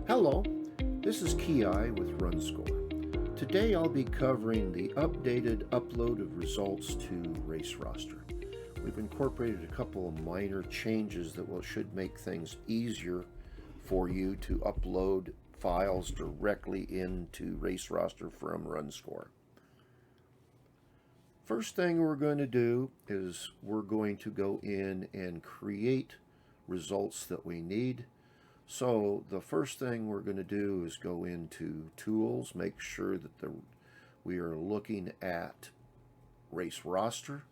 Hello, this is Ki with RunScore. Today I'll be covering the updated upload of results to Race Roster. We've incorporated a couple of minor changes that should make things easier for you to upload files directly into Race Roster from RunScore. First thing we're going to do is we're going to go in and create results that we need. So the first thing we're going to do is go into Tools, make sure that we are looking at Race Roster.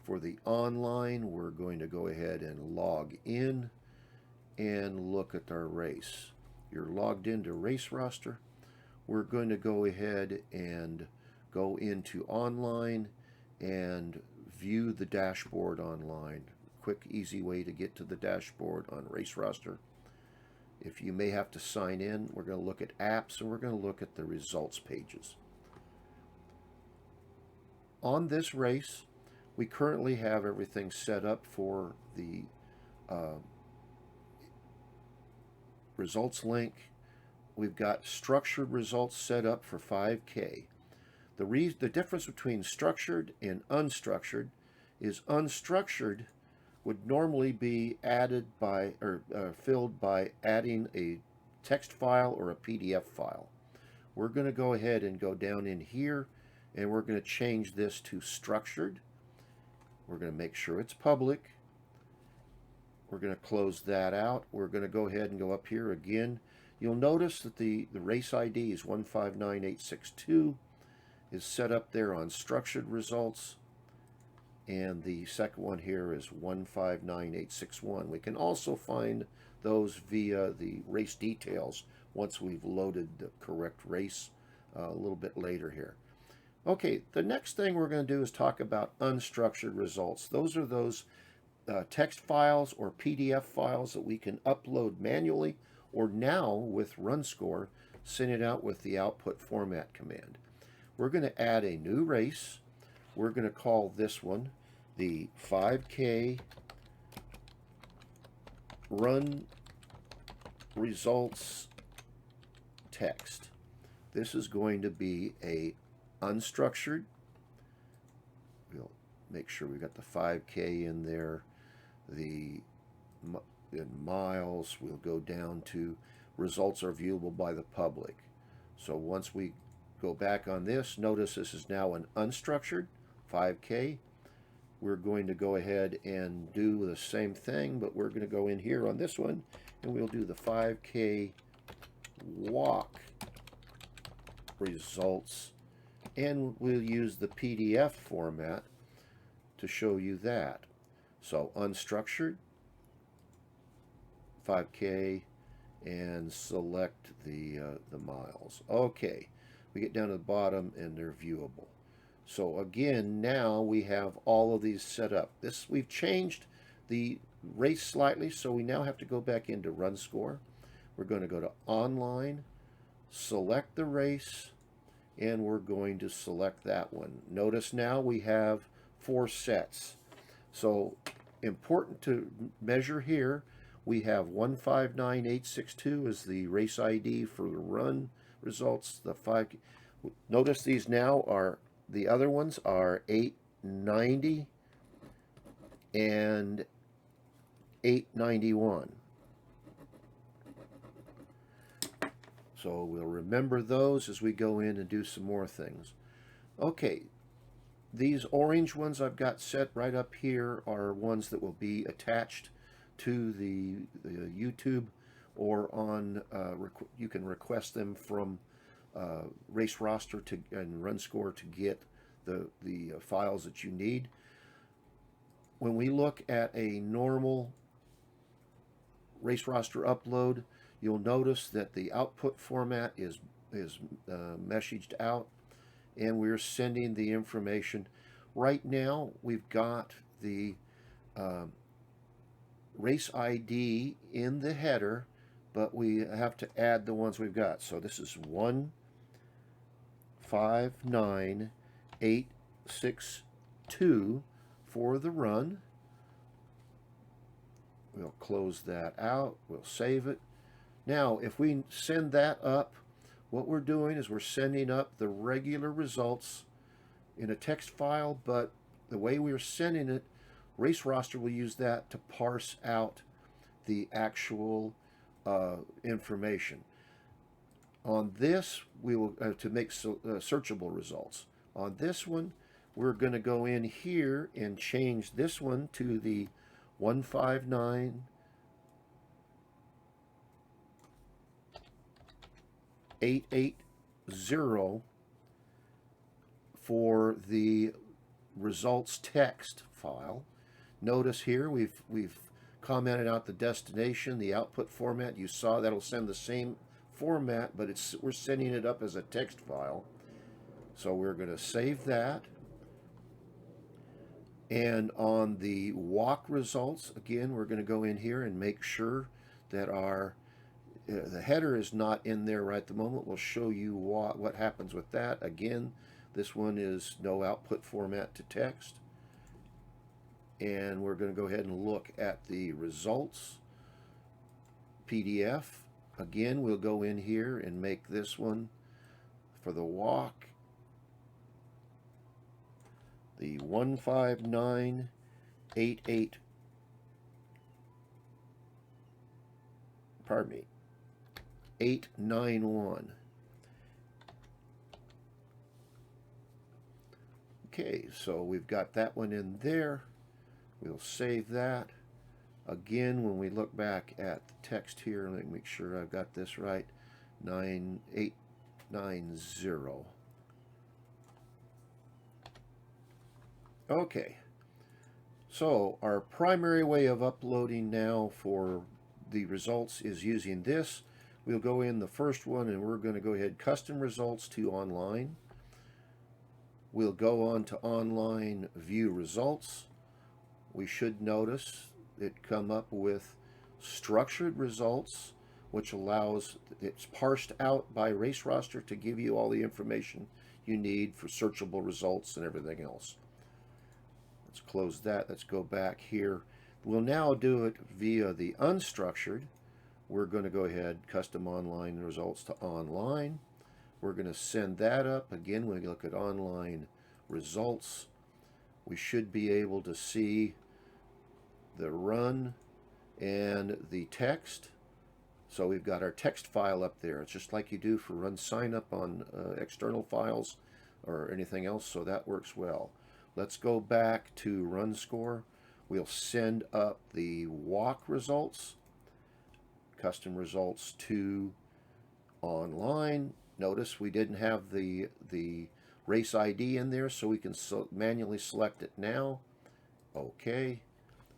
For the online, we're going to go ahead and log in and look at our race. You're logged into Race Roster. We're going to go ahead and go into online and view the dashboard online. Quick, easy way to get to the dashboard on Race Roster. If you may have to sign in, we're going to look at apps and we're going to look at the results pages. On this race, we currently have everything set up for the results link. We've got structured results set up for 5K. The difference between structured and unstructured is unstructured would normally be added by filled by adding a text file or a PDF file. We're going to go ahead and go down in here and we're going to change this to structured. We're going to make sure it's public. We're going to close that out. We're going to go ahead and go up here again. You'll notice that the race ID is 159862 is set up there on structured results. And the second one here is 159861. We can also find those via the race details once we've loaded the correct race a little bit later here. Okay, the next thing we're going to do is talk about unstructured results. Those are those text files or PDF files that we can upload manually or now with RunScore, send it out with the output format command. We're going to add a new race. We're going to call this one the 5K Run Results Text. This is going to be a unstructured. We'll make sure we got the 5K in there. In miles, we'll go down to results are viewable by the public. So once we go back on this, notice this is now an unstructured 5K. We're going to go ahead and do the same thing, but we're going to go in here on this one and we'll do the 5K walk results, and we'll use the PDF format to show you that. So unstructured 5K and select the miles. Okay, we get down to the bottom and they're viewable. So again, now we have all of these set up. We've changed the race slightly, so we now have to go back into RunScore. We're going to go to online, select the race, and we're going to select that one. Notice now we have 4 sets. So important to measure here, we have 159862 as the race ID for the run results. Notice these now are, the other ones are 890 and 891. So we'll remember those as we go in and do some more things. Okay, these orange ones I've got set right up here are ones that will be attached to the YouTube, or on you can request them from Race Roster and RunScore to get the files that you need. When we look at a normal Race Roster upload, you'll notice that the output format is messaged out, and we're sending the information. Right now, we've got the race ID in the header, but we have to add the ones we've got. So this is 159862 for the run. We'll close that out. We'll save it. Now, if we send that up, what we're doing is we're sending up the regular results in a text file, but the way we're sending it, Race Roster will use that to parse out the actual information. On this, we will to make searchable results. On this one, we're going to go in here and change this one to the 159.880 for the results text file. Notice here we've commented out the destination, the output format. You saw that'll send the same format, but we're sending it up as a text file. So we're going to save that. And on the walk results, again, we're going to go in here and make sure that our the header is not in there right at the moment. We'll show you what happens with that. Again, this one is no output format to text. And we're going to go ahead and look at the results PDF. Again, we'll go in here and make this one for the walk the 159.88, pardon me, 891. Okay, so we've got that one in there. We'll save that. Again, when we look back at the text here, let me make sure I've got this right, 9890. Okay, so our primary way of uploading now for the results is using this. We'll go in the first one and we're going to go ahead custom results to online. We'll go on to online view results. We should notice it come up with structured results, which allows, it's parsed out by Race Roster to give you all the information you need for searchable results and everything else. Let's close that. Let's go back here. We'll now do it via the unstructured. We're going to go ahead, custom online results to online. We're going to send that up. Again, when we look at online results, we should be able to see the run and the text. So we've got our text file up there. It's just like you do for run sign up on external files or anything else, so that works well. Let's go back to RunScore. We'll send up the walk results, custom results to online. Notice we didn't have the race ID in there, so we can manually select it now. Okay.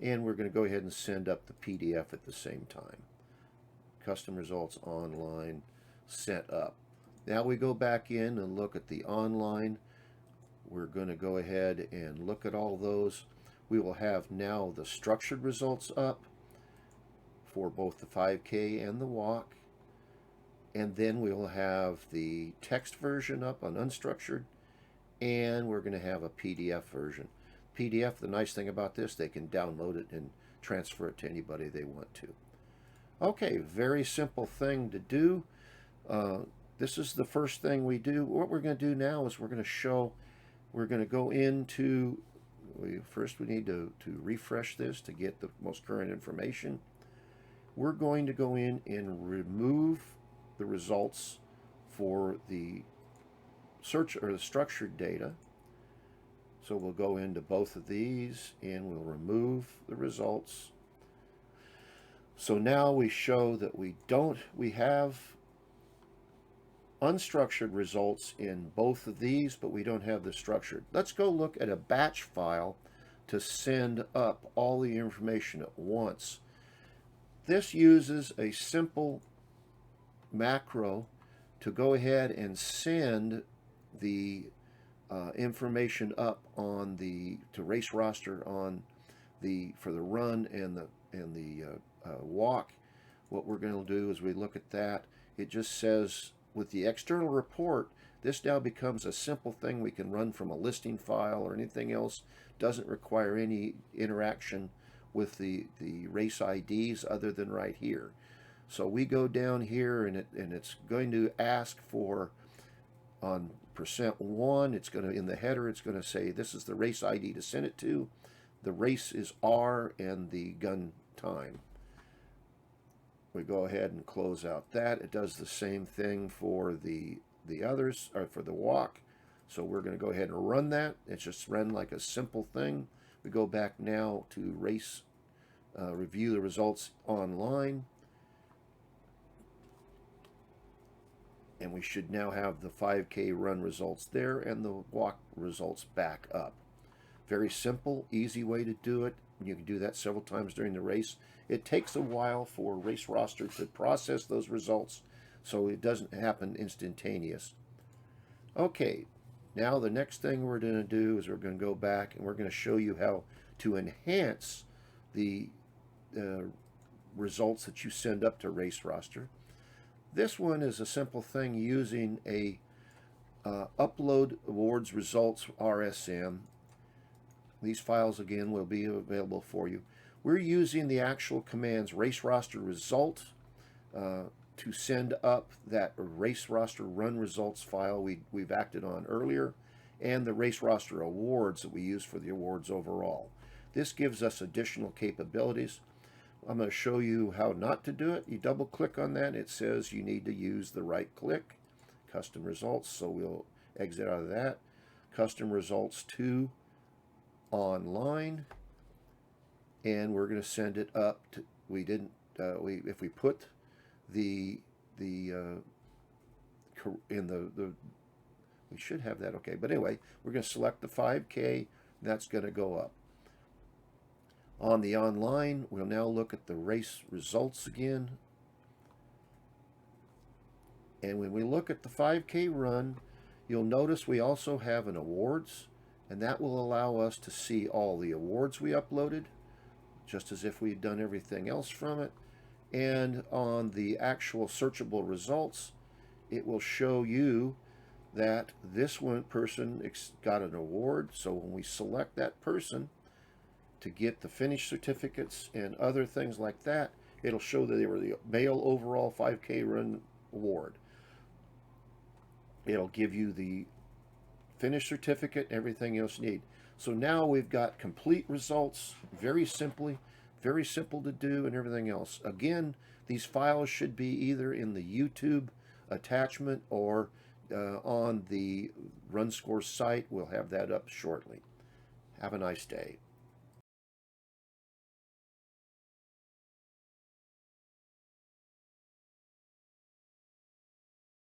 And we're going to go ahead and send up the PDF at the same time. Custom results online sent up. Now we go back in and look at the online. We're going to go ahead and look at all those. We will have now the structured results up for both the 5K and the walk. And then we will have the text version up on unstructured. And we're going to have a PDF version. PDF, the nice thing about this, they can download it and transfer it to anybody they want to. Okay, very simple thing to do. This is the first thing we do. What we're going to do now is we're going to go into, first we need to refresh this to get the most current information. We're going to go in and remove the results for the search or the structured data. So we'll go into both of these and we'll remove the results. So now we show that we have unstructured results in both of these, but we don't have the structured. Let's go look at a batch file to send up all the information at once. This uses a simple macro to go ahead and send the information up on to Race Roster on for the run and the walk. What we're going to do is we look at that. It just says with the external report, this now becomes a simple thing we can run from a listing file or anything else. Doesn't require any interaction with the race IDs other than right here. So we go down here and it's going to ask for on %1, it's going to, in the header, it's going to say this is the race ID to send it to. The race is R and the gun time. We go ahead and close out that. It does the same thing for the others, or for the walk. So we're going to go ahead and run that. It's just run like a simple thing. We go back now to race, review the results online. And we should now have the 5K run results there and the walk results back up. Very simple, easy way to do it. You can do that several times during the race. It takes a while for Race Roster to process those results, so it doesn't happen instantaneous. Okay, now the next thing we're going to do is we're going to go back and we're going to show you how to enhance the results that you send up to Race Roster. This one is a simple thing using a upload awards results RSM. These files again will be available for you. We're using the actual commands race roster result to send up that race roster run results file we've acted on earlier, and the race roster awards that we use for the awards overall. This gives us additional capabilities. I'm going to show you how not to do it. You double click on that. It says you need to use the right click, custom results. So we'll exit out of that. Custom results to online. And we're going to send it up to, if we put we should have that okay. But anyway, we're going to select the 5K. That's going to go up. On the online, we'll now look at the race results again. And when we look at the 5K run, you'll notice we also have an awards, and that will allow us to see all the awards we uploaded, just as if we'd done everything else from it. And on the actual searchable results, it will show you that this one person got an award. So when we select that person, to get the finish certificates and other things like that, it'll show that they were the male overall 5K run award. It'll give you the finish certificate, everything else you need. So now we've got complete results, very simple to do, and everything else. Again, these files should be either in the YouTube attachment or on the RunScore site. We'll have that up shortly. Have a nice day.